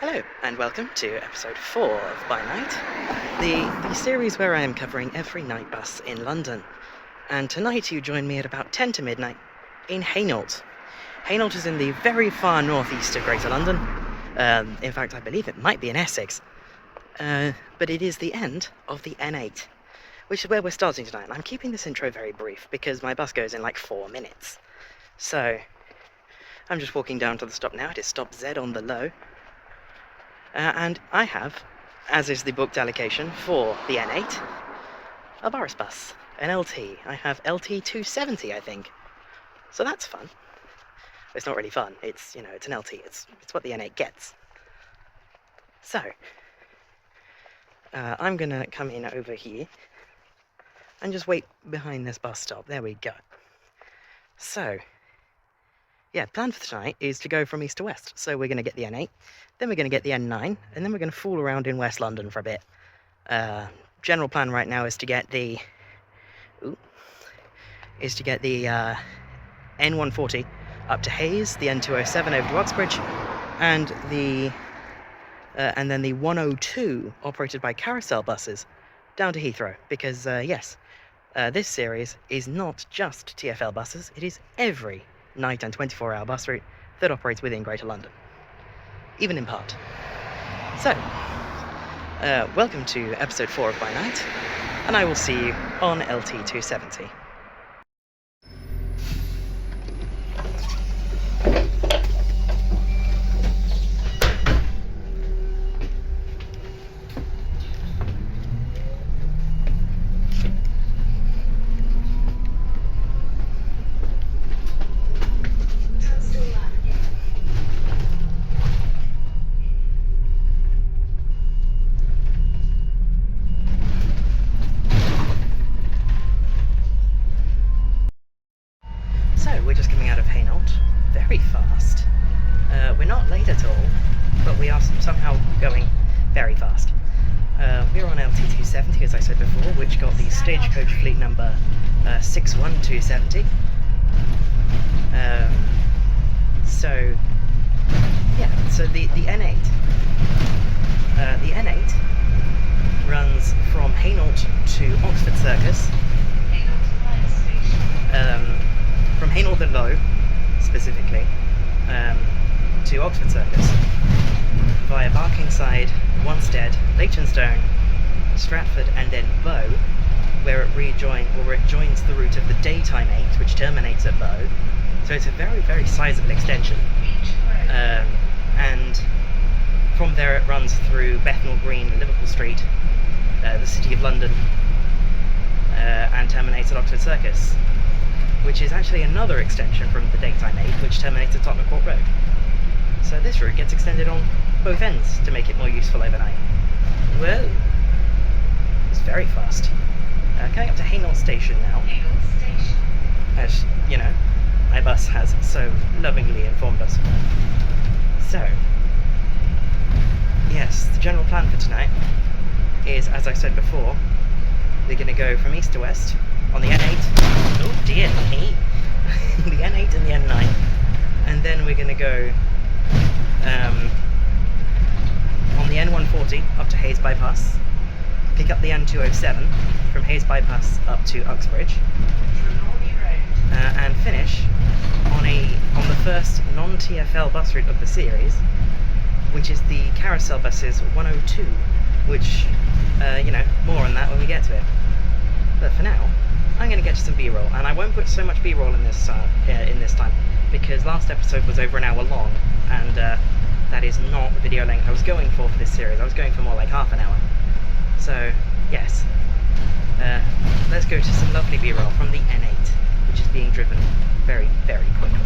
Hello, and welcome to episode 4 of By Night, the series where I am covering every night bus in London. And tonight you join me at about 10 to midnight in Hainault. Hainault is in the very far northeast of Greater London. In fact, I believe it might be in Essex. But it is the end of the N8, which is where we're starting tonight. And I'm keeping this intro very brief because my bus goes in like 4 minutes. So, I'm just walking down to the stop now. It is stop Z on the low. And I have, as is the booked allocation for the N8, a Boris bus, an LT. I have LT 270, I think. So that's fun. It's not really fun. It's, it's an LT. It's what the N8 gets. So, I'm going to come in over here and just wait behind this bus stop. There we go. So, yeah, plan for tonight is to go from east to west. So we're going to get the N8, then we're going to get the N9, and then we're going to fool around in West London for a bit. General plan right now is to get the N140 up to Hayes, the N207 over to Uxbridge, and then the 102 operated by Carousel buses down to Heathrow. Because this series is not just TfL buses; it is every night and 24-hour bus route that operates within Greater London, even in part. So, welcome to episode 4 of By Night, and I will see you on LT 270. We're just coming out of Hainault, very fast. We're not late at all, but we are somehow going very fast. We're on LT 270, as I said before, which got the stagecoach fleet number 61270. So the N8, runs from Hainault to Oxford Circus. From Hainault the Low, specifically, to Oxford Circus, via Barkingside, Wanstead, Leytonstone, Stratford, and then Bow, where it joins the route of the Daytime 8, which terminates at Bow. So it's a very, very sizable extension. And from there it runs through Bethnal Green, Liverpool Street, the City of London, and terminates at Oxford Circus, which is actually another extension from the Daytime 8, which terminates at Tottenham Court Road. So this route gets extended on both ends to make it more useful overnight. Whoa! It's very fast. Coming up to Hainault Station now. As, my bus has so lovingly informed us. So, yes, the general plan for tonight is, as I said before, we're going to go from east to west on the N8, oh dear me, the N8 and the N9, and then we're going to go on the N140 up to Hayes Bypass, pick up the N207 from Hayes Bypass up to Uxbridge, and finish on the first non-TfL bus route of the series, which is the Carousel buses 102, which, more on that when we get to it. But for now, I'm going to get to some B-roll, and I won't put so much B-roll in this time, because last episode was over an hour long, and that is not the video length I was going for this series. I was going for more like half an hour. So, yes, let's go to some lovely B-roll from the N8, which is being driven very, very quickly.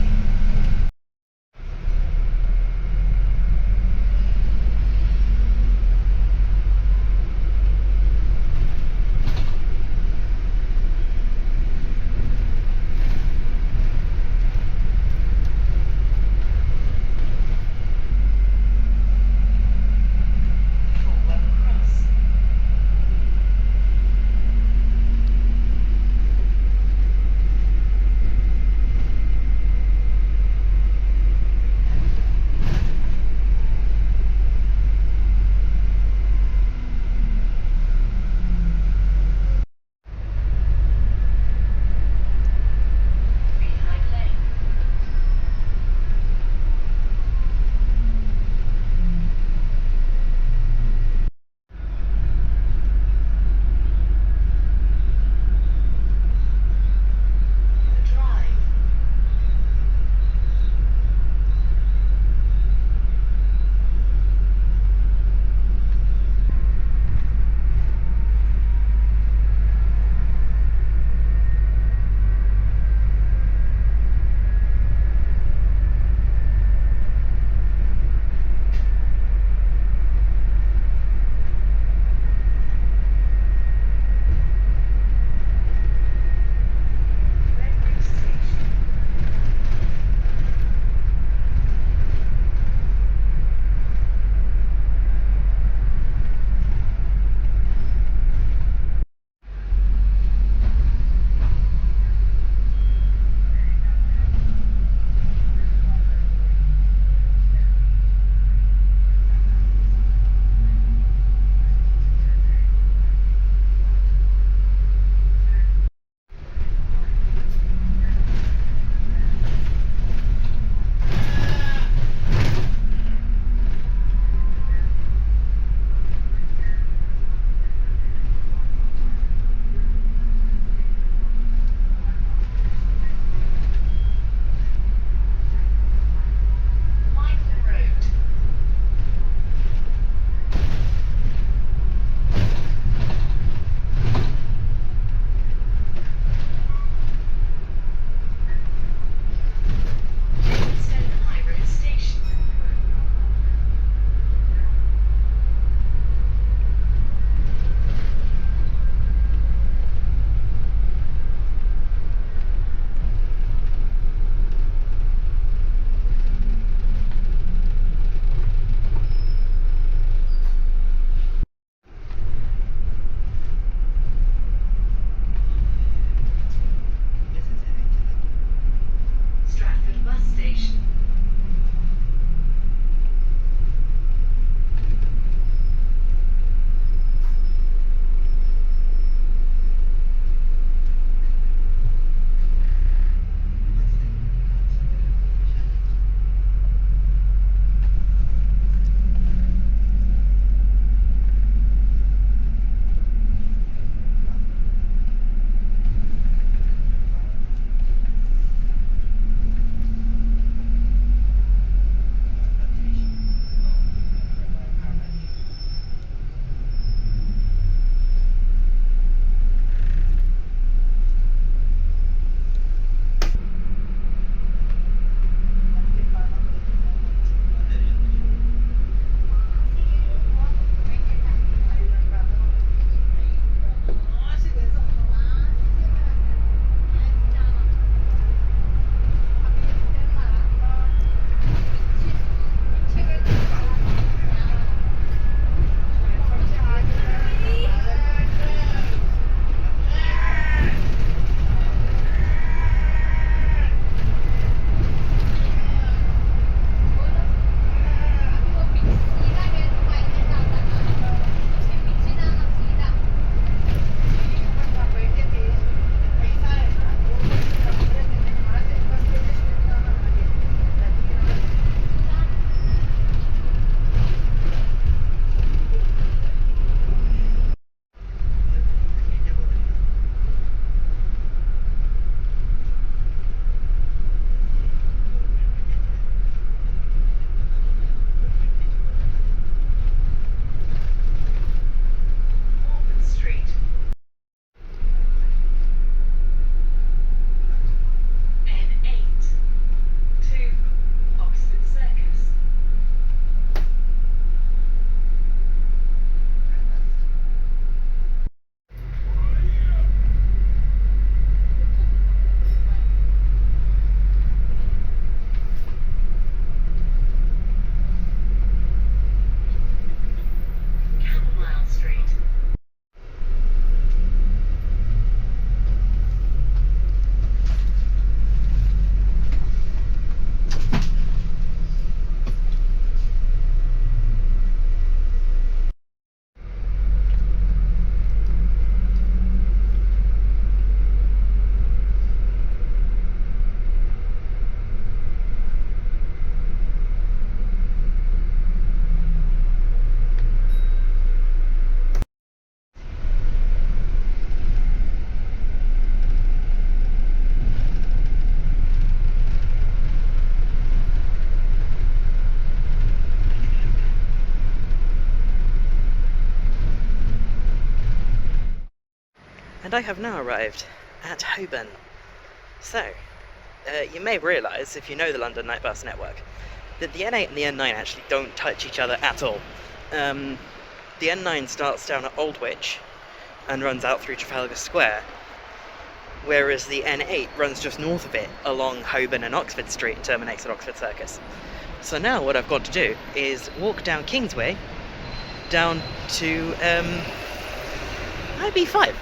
and I have now arrived at Holborn. So, you may realise, if you know the London Night Bus network, that the N8 and the N9 actually don't touch each other at all. The N9 starts down at Aldwych and runs out through Trafalgar Square, whereas the N8 runs just north of it along Holborn and Oxford Street and terminates at Oxford Circus. So now what I've got to do is walk down Kingsway down to IB5.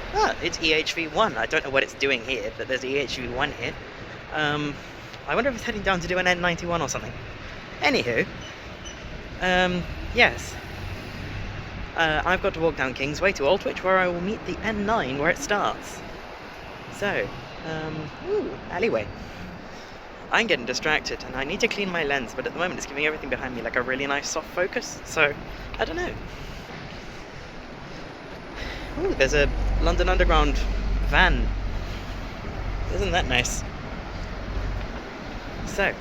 It's EHV1. I don't know what it's doing here, but there's EHV1 here. I wonder if it's heading down to do an N91 or something. Anywho, yes. I've got to walk down Kingsway to Aldwych, where I will meet the N9 where it starts. So, alleyway. I'm getting distracted, and I need to clean my lens, but at the moment it's giving everything behind me like a really nice soft focus, so, I don't know. Ooh, there's a London Underground van. Isn't that nice? So,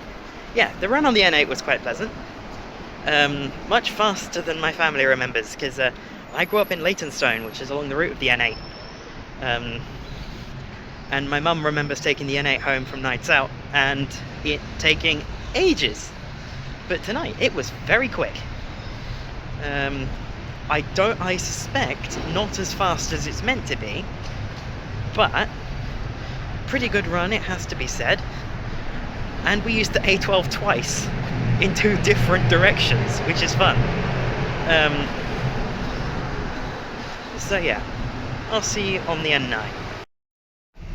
yeah, the run on the N8 was quite pleasant. Much faster than my family remembers, because I grew up in Leytonstone, which is along the route of the N8. And my mum remembers taking the N8 home from nights out, and it taking ages. But tonight, it was very quick. I suspect not as fast as it's meant to be, but pretty good run, it has to be said. And we used the A12 twice in 2 different directions, which is fun. So yeah, I'll see you on the N9.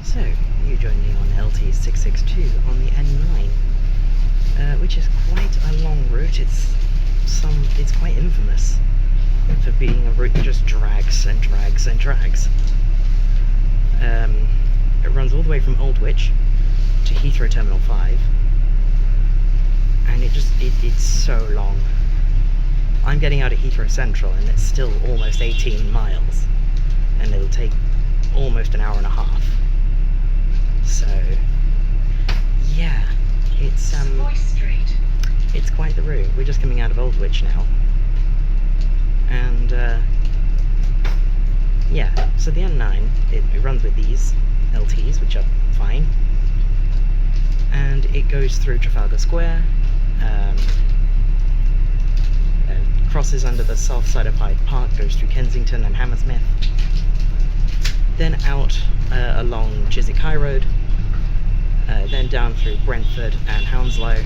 So, you join me on LT 662 on the N9, which is quite a long route. It's quite infamous for being a route that just drags and drags and drags. It runs all the way from Aldwych to Heathrow Terminal 5, and it's so long. I'm getting out of Heathrow Central, and it's still almost 18 miles, and it'll take almost an hour and a half. So, yeah, it's quite the route. We're just coming out of Aldwych now, and yeah. So the N9 it runs with these LTs, which are fine, and it goes through Trafalgar Square, crosses under the south side of Hyde Park, goes through Kensington and Hammersmith, then out along Chiswick High Road, then down through Brentford and Hounslow,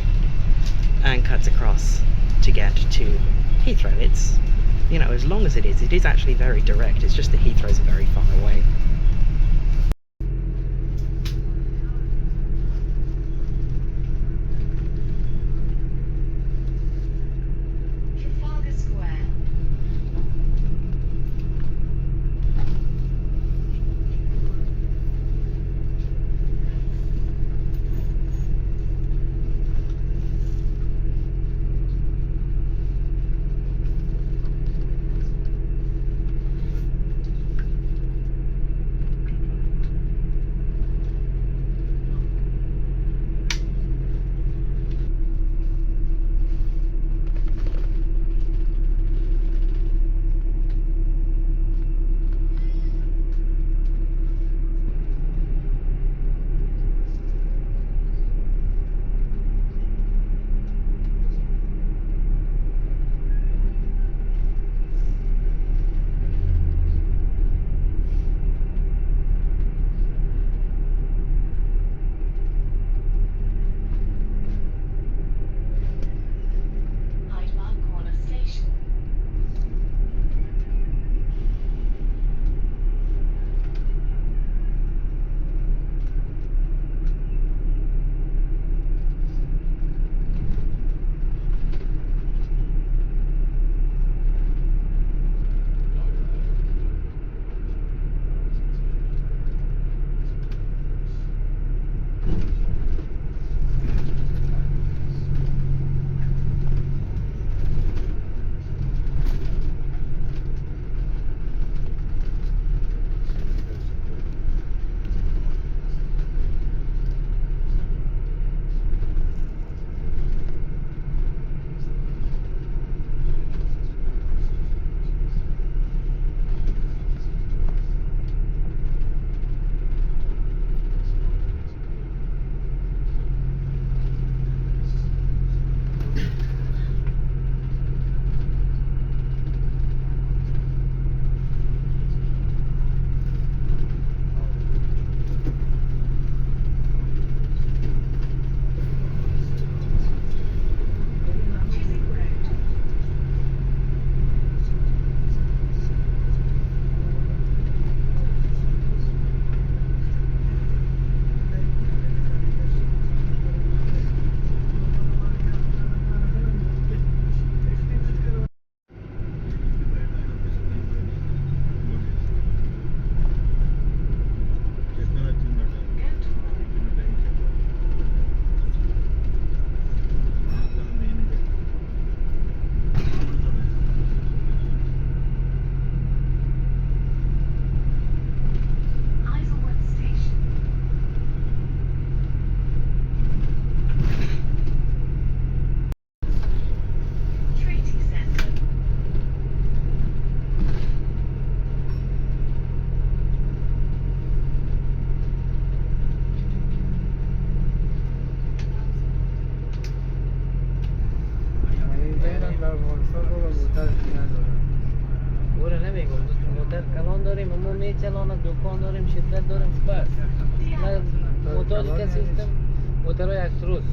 and cuts across to get to Heathrow. It's, you know, as long as it is actually very direct. It's just that Heathrow's very far away. Barcelona dokonlarım, şirketlerim var. Motorika sistem, motoru yakturuz.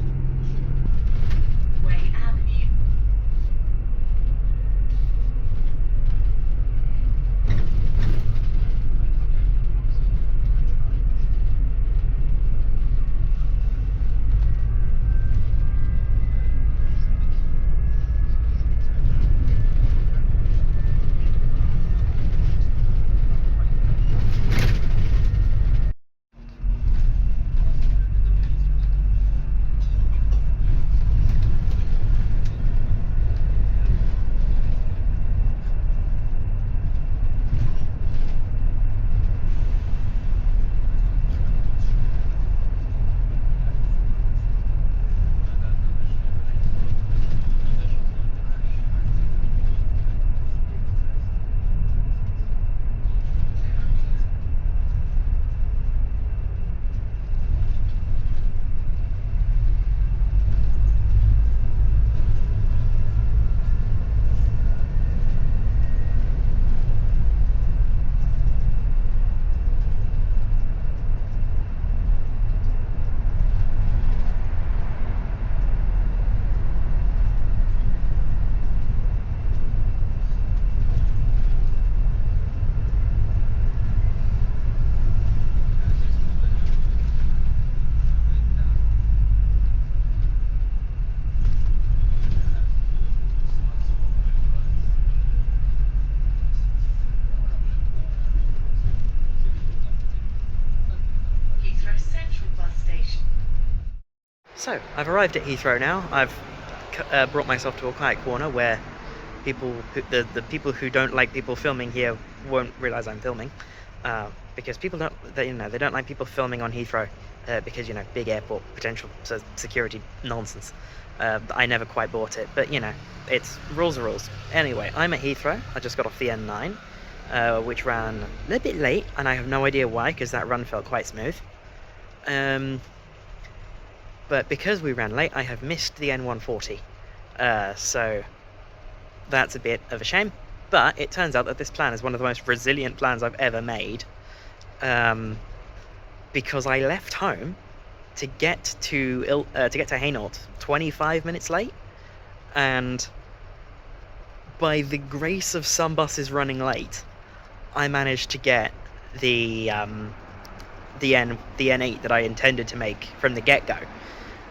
So, I've arrived at Heathrow now. I've brought myself to a quiet corner where the people who don't like people filming here won't realise I'm filming, because people they don't like people filming on Heathrow, because big airport potential security nonsense. I never quite bought it, but it's rules are rules. Anyway, I'm at Heathrow. I just got off the N9, which ran a little bit late, and I have no idea why, because that run felt quite smooth. But because we ran late, I have missed the N140, so that's a bit of a shame. But it turns out that this plan is one of the most resilient plans I've ever made, because I left home to get to Hainault 25 minutes late, and by the grace of some buses running late, I managed to get the N8 that I intended to make from the get-go.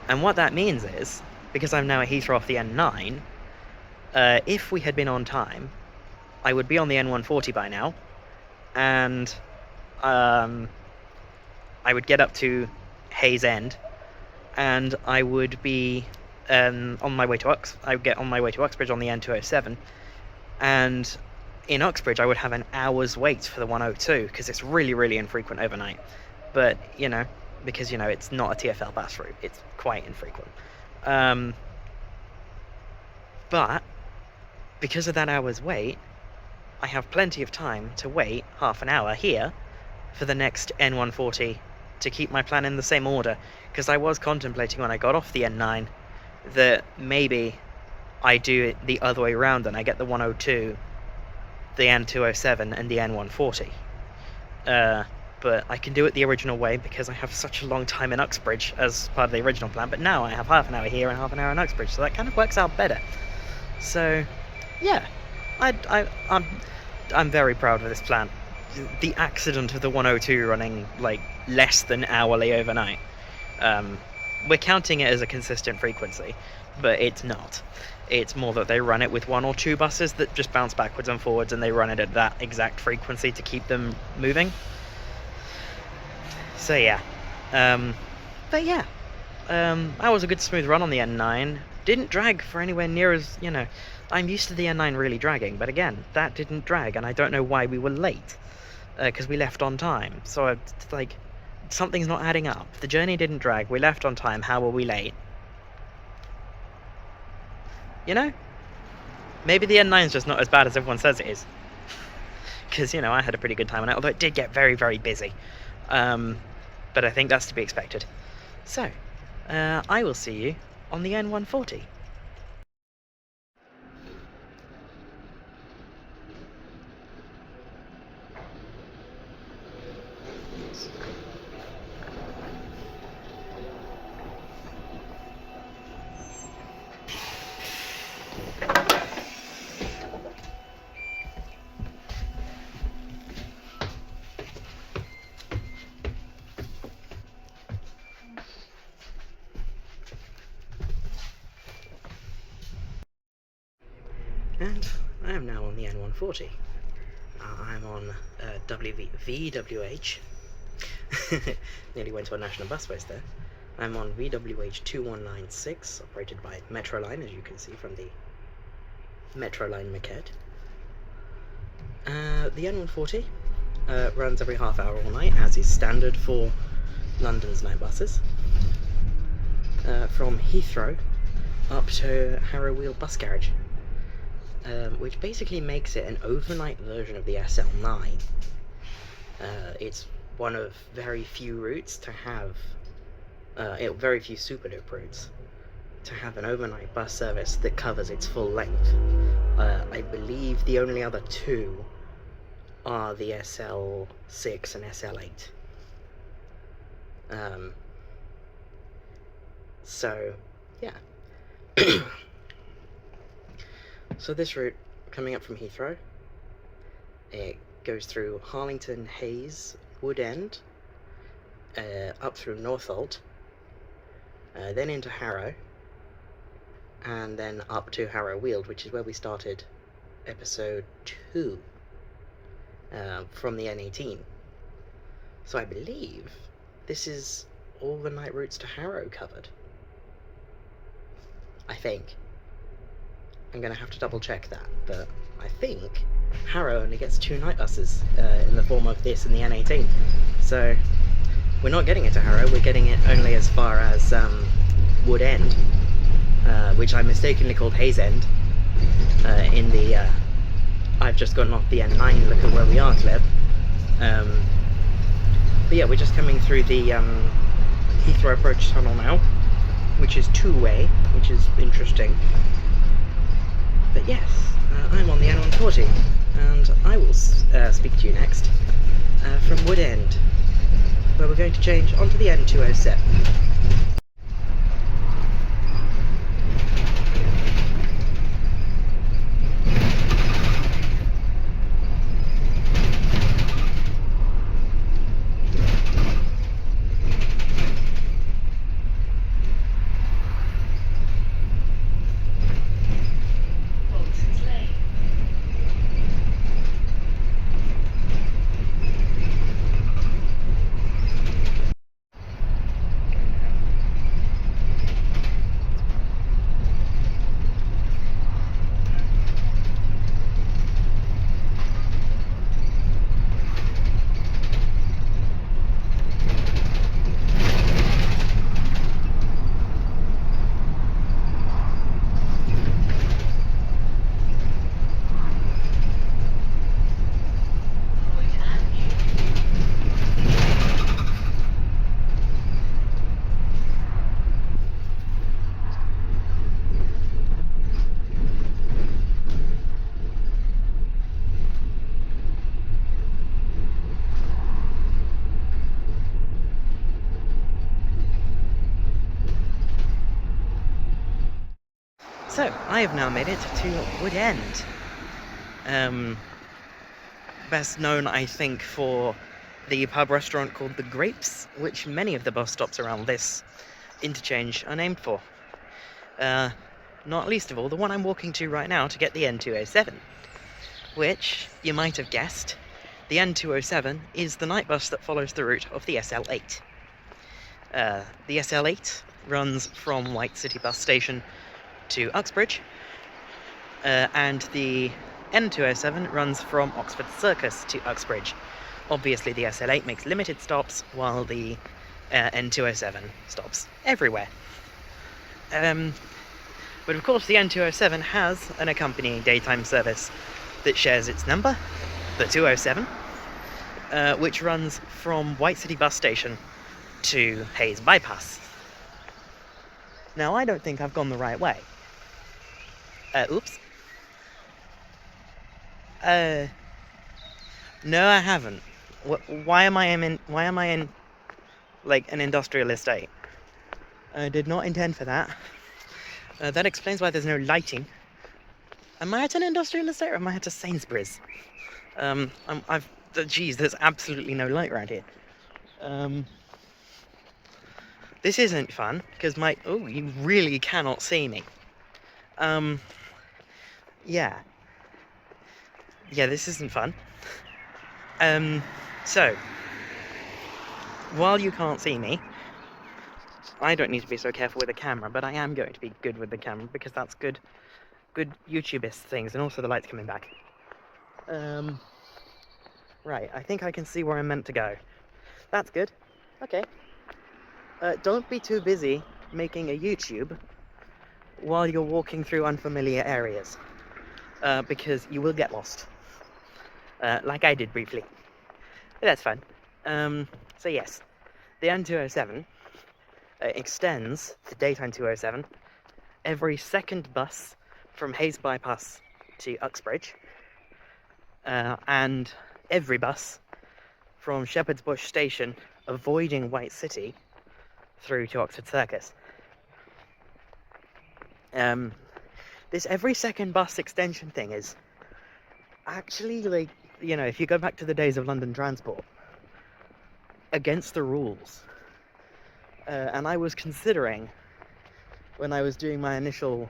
And what that means is, because I'm now at Heathrow off the N9, if we had been on time, I would be on the N140 by now, and I would get up to Hayes End, and I would be on my way to I would get on my way to Uxbridge on the N207, and in Uxbridge I would have an hour's wait for the 102, because it's really, really infrequent overnight. But because it's not a TfL bus route, it's quite infrequent. But because of that hour's wait, I have plenty of time to wait half an hour here for the next N140 to keep my plan in the same order, because I was contemplating when I got off the N9 that maybe I do it the other way around and I get the 102, the N207 and the N140. But I can do it the original way because I have such a long time in Uxbridge as part of the original plan, but now I have half an hour here and half an hour in Uxbridge, so that kind of works out better. So yeah, I'm very proud of this plan. The accident of the 102 running like less than hourly overnight, we're counting it as a consistent frequency, but it's not. It's more that they run it with one or two buses that just bounce backwards and forwards, and they run it at that exact frequency to keep them moving. So yeah, but yeah, that was a good smooth run on the N9. Didn't drag for anywhere near as, I'm used to the N9 really dragging, but again, that didn't drag, and I don't know why we were late, because we left on time. So something's not adding up. The journey didn't drag, we left on time, how were we late? Maybe the N9's just not as bad as everyone says it is. Because, I had a pretty good time on it, although it did get very, very busy. But I think that's to be expected. So, I will see you on the N140. I am now on the N140. I'm on VWH. Nearly went to a national busways there. I'm on VWH 2196, operated by Metroline, as you can see from the Metroline maquette. The N140 runs every half hour all night, as is standard for London's night buses. From Heathrow up to Harrow Weald bus garage, which basically makes it an overnight version of the SL9. It's one of very few routes to have, very few Superloop routes, to have an overnight bus service that covers its full length. I believe the only other two are the SL6 and SL8. So, yeah. So this route, coming up from Heathrow, it goes through Harlington, Hayes, Wood End, up through Northolt, then into Harrow, and then up to Harrow Weald, which is where we started episode 2 from the N18. So I believe this is all the night routes to Harrow covered. I think. I'm going to have to double check that, but I think Harrow only gets 2 night buses in the form of this and the N18. So we're not getting it to Harrow, we're getting it only as far as Wood End, which I mistakenly called Hayes End in the I've just gotten off the N9 look at where we are clip. But yeah, we're just coming through the Heathrow approach tunnel now, which is 2-way, which is interesting. But yes, I'm on the N140, and I will speak to you next from Wood End, where we're going to change onto the N207. So, I have now made it to Wood End. Best known, I think, for the pub restaurant called The Grapes, which many of the bus stops around this interchange are named for. Not least of all, the one I'm walking to right now to get the N207, which, you might have guessed, the N207 is the night bus that follows the route of the SL8. The SL8 runs from White City Bus Station to Uxbridge, and the N207 runs from Oxford Circus to Uxbridge. Obviously the SL8 makes limited stops, while the N207 stops everywhere. But of course the N207 has an accompanying daytime service that shares its number, the 207, which runs from White City Bus Station to Hayes Bypass. Now I don't think I've gone the right way. Oops. No, I haven't. Why am I in like an industrial estate? I did not intend for that. That explains why there's no lighting. Am I at an industrial estate or am I at a Sainsbury's? Geez, there's absolutely no light around here. This isn't fun because you really cannot see me. Yeah. yeah, this isn't fun. So, while you can't see me, I don't need to be so careful with the camera, but I am going to be good with the camera because that's good YouTubist things, and also the light's coming back. Right, I think I can see where I'm meant to go. That's good. Okay. Don't be too busy making a YouTube while you're walking through unfamiliar areas, because you will get lost. Like I did briefly. But that's fun. So yes, the N207 extends the daytime 207 every second bus from Hayes Bypass to Uxbridge, and every bus from Shepherd's Bush Station, avoiding White City, through to Oxford Circus. This every second bus extension thing is actually, like, you know, if you go back to the days of London Transport, against the rules. And I was considering, when I was doing my initial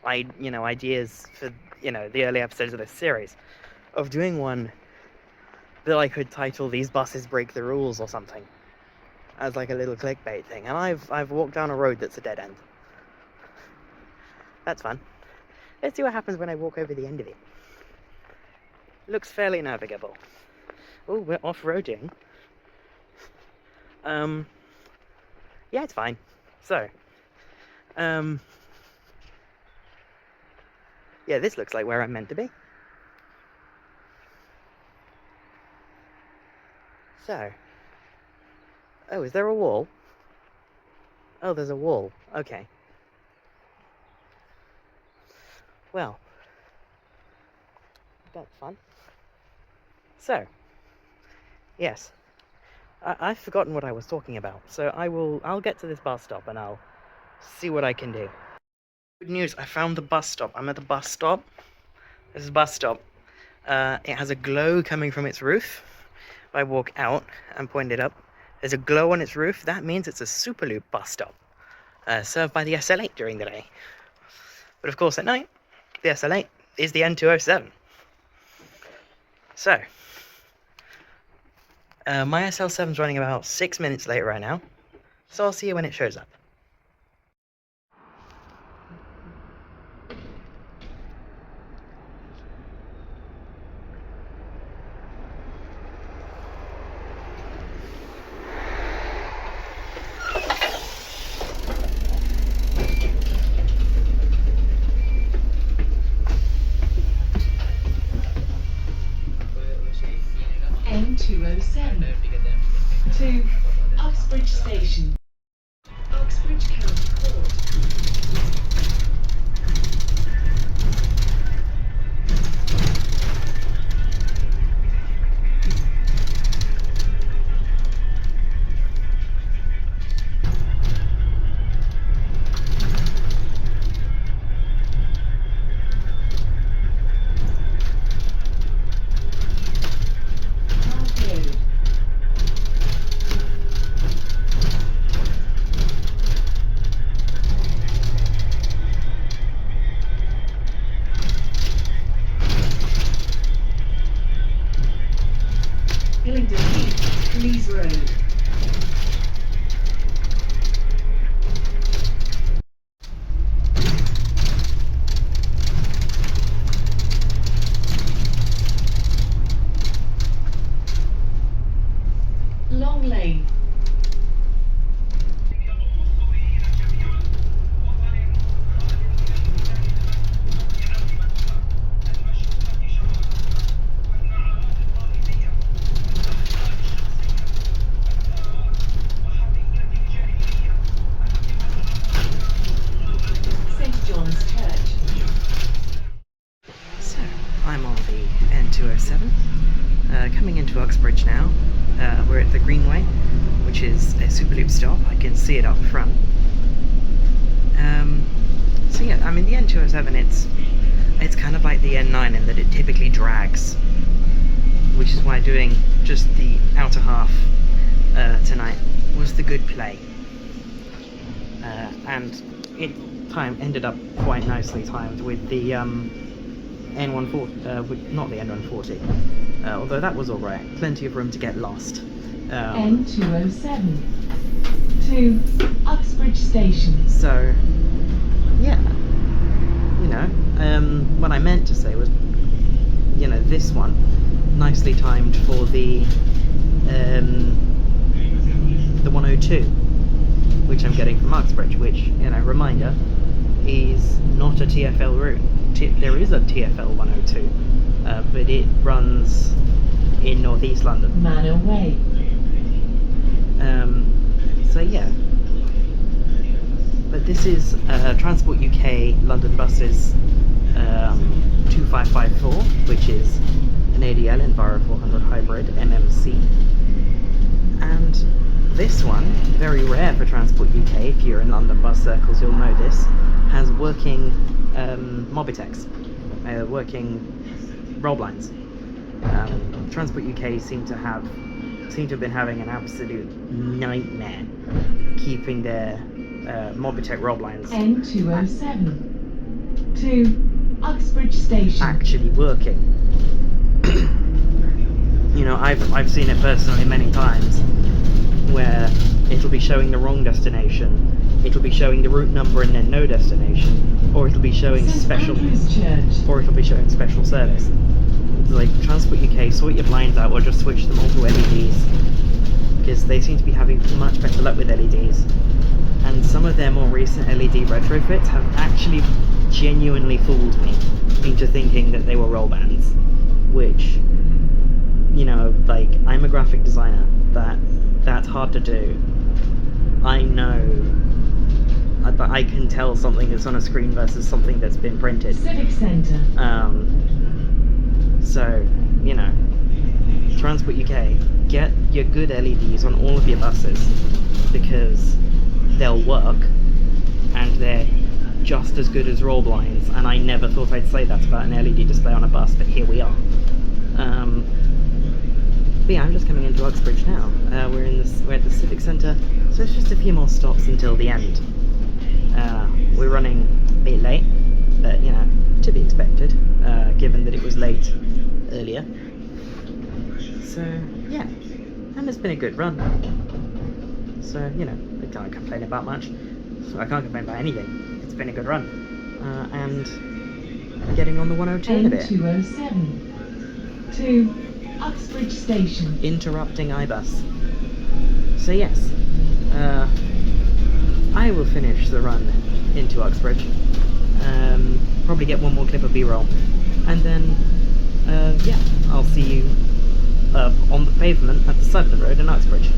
ideas for, the early episodes of this series, of doing one that I could title "These Buses Break the Rules" or something, as like a little clickbait thing. And I've walked down a road that's a dead end. That's fun. Let's see what happens when I walk over the end of it. Looks fairly navigable. Oh, we're off-roading. Yeah, it's fine. So, yeah, this looks like where I'm meant to be. So, oh, is there a wall? Oh, there's a wall. Okay. Well, that's fun. So, yes, I've forgotten what I was talking about, so I'll get to this bus stop and I'll see what I can do. Good news, I found the bus stop. I'm at the bus stop. This is the bus stop. It has a glow coming from its roof. If I walk out and point it up, there's a glow on its roof. That means it's a Superloop bus stop, served by the SL8 during the day. But of course at night, the SL8 is the N207. So, my SL7's running about 6 minutes late right now, so I'll see you when it shows up. N207 to Uxbridge Station, Uxbridge County Court. Lees Road. Long Lane. I'm on the N207, coming into Uxbridge now. We're at the Greenway, which is a Superloop stop. I can see it up front. So yeah, I mean the N207, it's kind of like the N9 in that it typically drags, which is why doing just the outer half tonight was the good play. And it ended up quite nicely timed with the N140, not the N140, although that was alright, plenty of room to get lost. N207 to Uxbridge Station. So, yeah, you know, what I meant to say was, you know, this one, nicely timed for the 102, which I'm getting from Uxbridge, which, you know, reminder, is not a TfL route. There is a TfL 102, but it runs in northeast London. Manor Way. So yeah. But this is Transport UK London Buses 2554, which is an ADL Enviro 400 Hybrid MMC. And this one, very rare for Transport UK, if you're in London bus circles you'll know this, has working Mobitex, working roll blinds. Transport UK seem to have been having an absolute nightmare keeping their Mobitech roll blinds N207 to Uxbridge Station. actually working. You know, I've seen it personally many times, where it'll be showing the wrong destination, it'll be showing the route number and then no destination, or it'll be showing St. special, Andrew's Church. or it'll be showing special service. It's like, Transport UK, sort your blinds out or just switch them all to LEDs, because they seem to be having much better luck with LEDs. And some of their more recent LED retrofits have actually genuinely fooled me into thinking that they were roll bands, which, you know, like, I'm a graphic designer, that's hard to do. I know that I can tell something that's on a screen versus something that's been printed. Civic Centre. So, you know, Transport UK, get your good LEDs on all of your buses, because they'll work and they're just as good as roll blinds. And I never thought I'd say that about an LED display on a bus, but here we are. But yeah, I'm just coming into Uxbridge now. We're at the Civic Centre, so it's just a few more stops until the end. We're running a bit late, but you know, to be expected, given that it was late earlier. So yeah, and it's been a good run. So, you know, I can't complain about much. So I can't complain about anything. It's been a good run. And getting on the 102 in a bit. N207 to Uxbridge Station. Interrupting iBus. So yes, I will finish the run into Uxbridge. Probably get one more clip of B-roll. And then, yeah, I'll see you on the pavement at the side of the road in Uxbridge.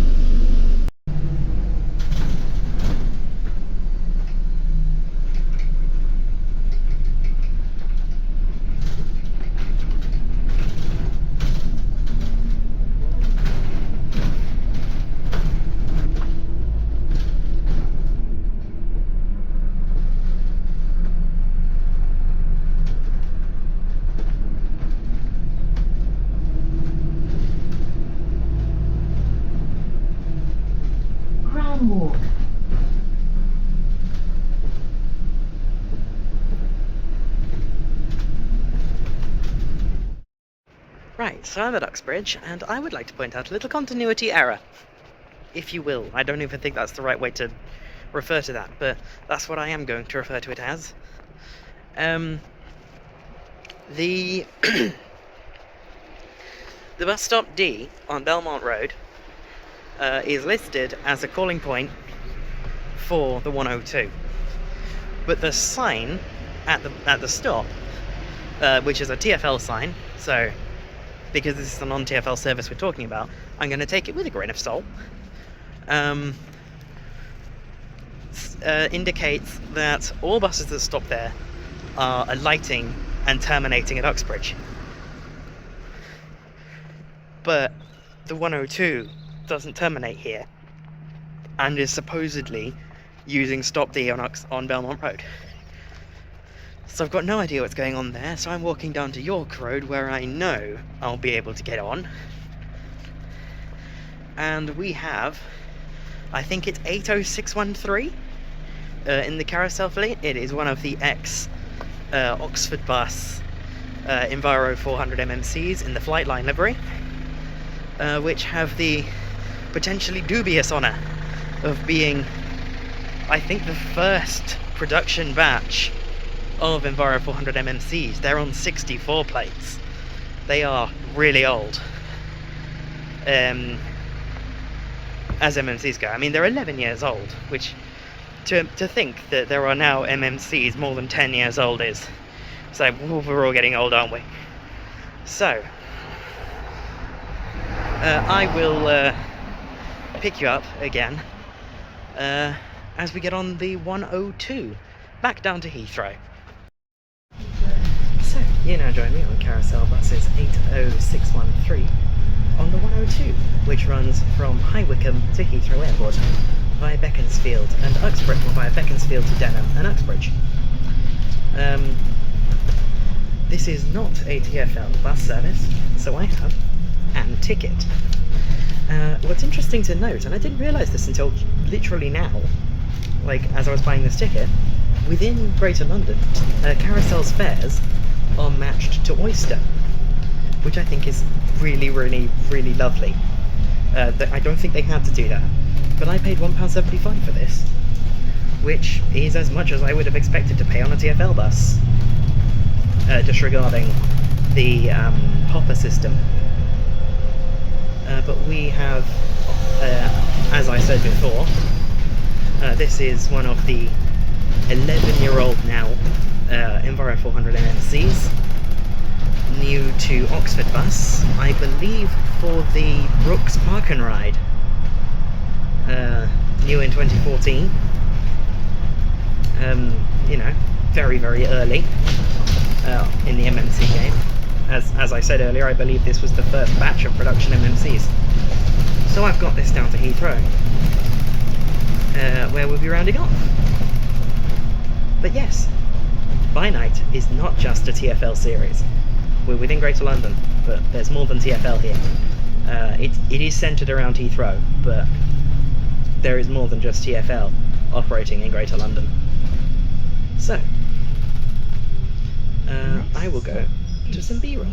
Walk. Right, so I'm at Uxbridge, and I would like to point out a little continuity error, if you will. I don't even think that's the right way to refer to that, but that's what I am going to refer to it as. The the bus stop D on Belmont Road is listed as a calling point for the 102, but the sign at the stop, which is a TfL sign, so because this is the non-TfL service we're talking about, I'm going to take it with a grain of salt, indicates that all buses that stop there are alighting and terminating at Uxbridge. But the 102 doesn't terminate here, and is supposedly using stop D on Belmont Road. So I've got no idea what's going on there, so I'm walking down to York Road, where I know I'll be able to get on. And we have, I think it's 80613 in the Carousel fleet. It is one of the ex Oxford bus Enviro 400 MMCs in the Flightline livery, which have the potentially dubious honour of being, I think, the first production batch of Enviro 400 MMCs. They're on 64 plates. They are really old, as MMCs go. I mean, they're 11 years old, which to think that there are now MMCs more than 10 years old is. So we're all getting old, aren't we? So I will pick you up again as we get on the 102 back down to Heathrow. So you now join me on Carousel buses 80613 on the 102, which runs from Wycombe to Heathrow Airport via Beaconsfield and Uxbridge, or via Beaconsfield to Denham and Uxbridge. This is not a TfL bus service, so I have an ticket. What's interesting to note, and I didn't realise this until literally now, like as I was buying this ticket, within Greater London, Carousel's fares are matched to Oyster, which I think is really, really, really lovely. I don't think they had to do that, but I paid £1.75 for this, which is as much as I would have expected to pay on a TfL bus, disregarding the hopper system. But we have, as I said before, this is one of the 11-year-old now Enviro 400 MMCs, new to Oxford bus, I believe for the Brooks Park and Ride, new in 2014. You know, very, very early in the MMC game. As I said earlier, I believe this was the first batch of production MMCs. So I've got this down to Heathrow, where we'll be rounding off. But yes, By Night is not just a TfL series. We're within Greater London, but there's more than TfL here. It is centred around Heathrow, but there is more than just TfL operating in Greater London. So, I will go to some B-roll.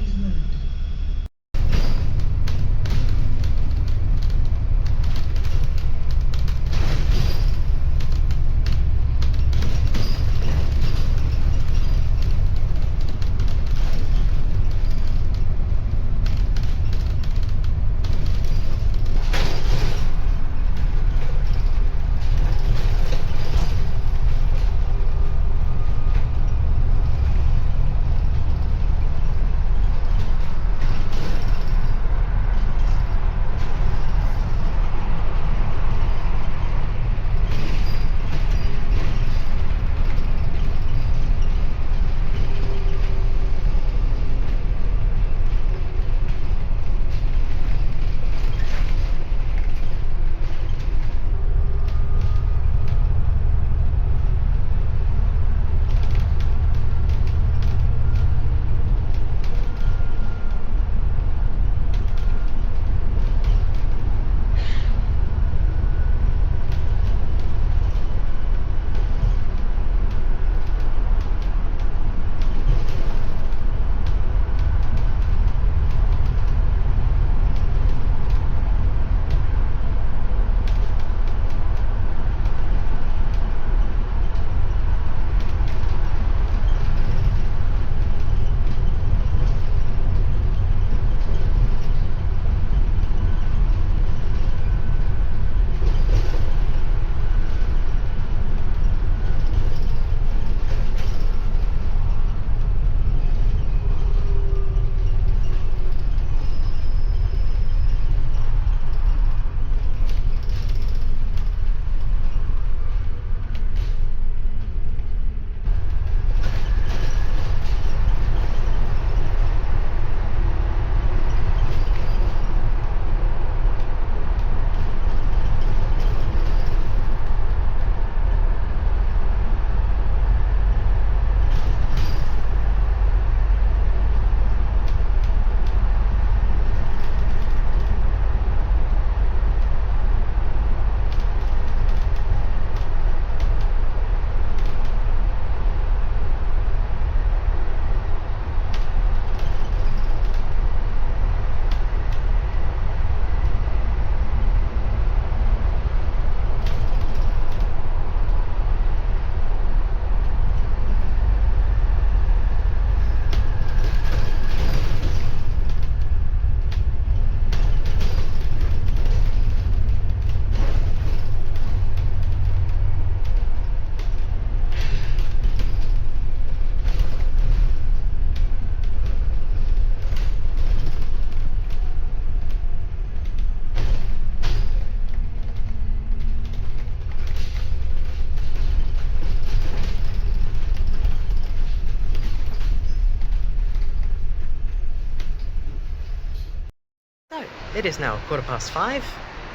it is now 5:15,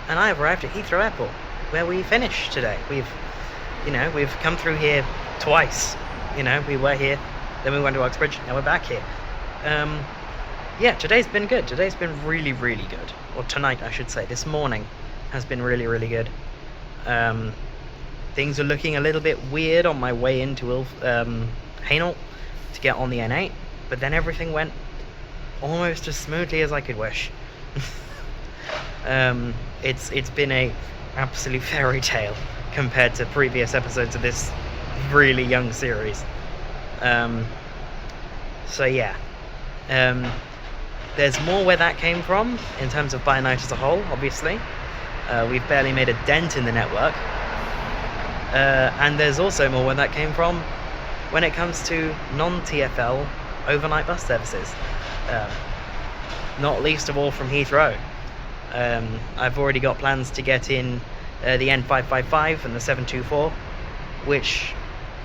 and I have arrived at Heathrow Airport, where we finished today. We've come through here twice. We were here, then we went to Uxbridge, now we're back here. Yeah, today's been good. Today's been really, really good. Or tonight, I should say. This morning has been really, really good. Things are looking a little bit weird on my way into Hainault to get on the N8, but then everything went almost as smoothly as I could wish. It's been a absolute fairy tale compared to previous episodes of this really young series. So yeah, there's more where that came from in terms of By Night as a whole. Obviously, we've barely made a dent in the network, and there's also more where that came from when it comes to non-TfL overnight bus services, not least of all from Heathrow. I've already got plans to get in the N555 and the 724, which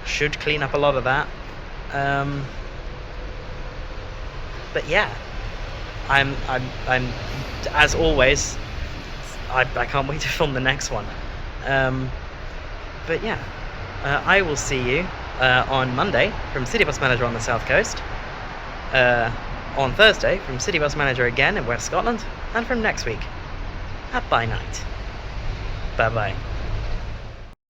should clean up a lot of that. But yeah, I'm as always, I can't wait to film the next one. But yeah, I will see you on Monday from City Bus Manager on the South Coast, on Thursday from City Bus Manager again in West Scotland, and from next week at By Night. Bye bye.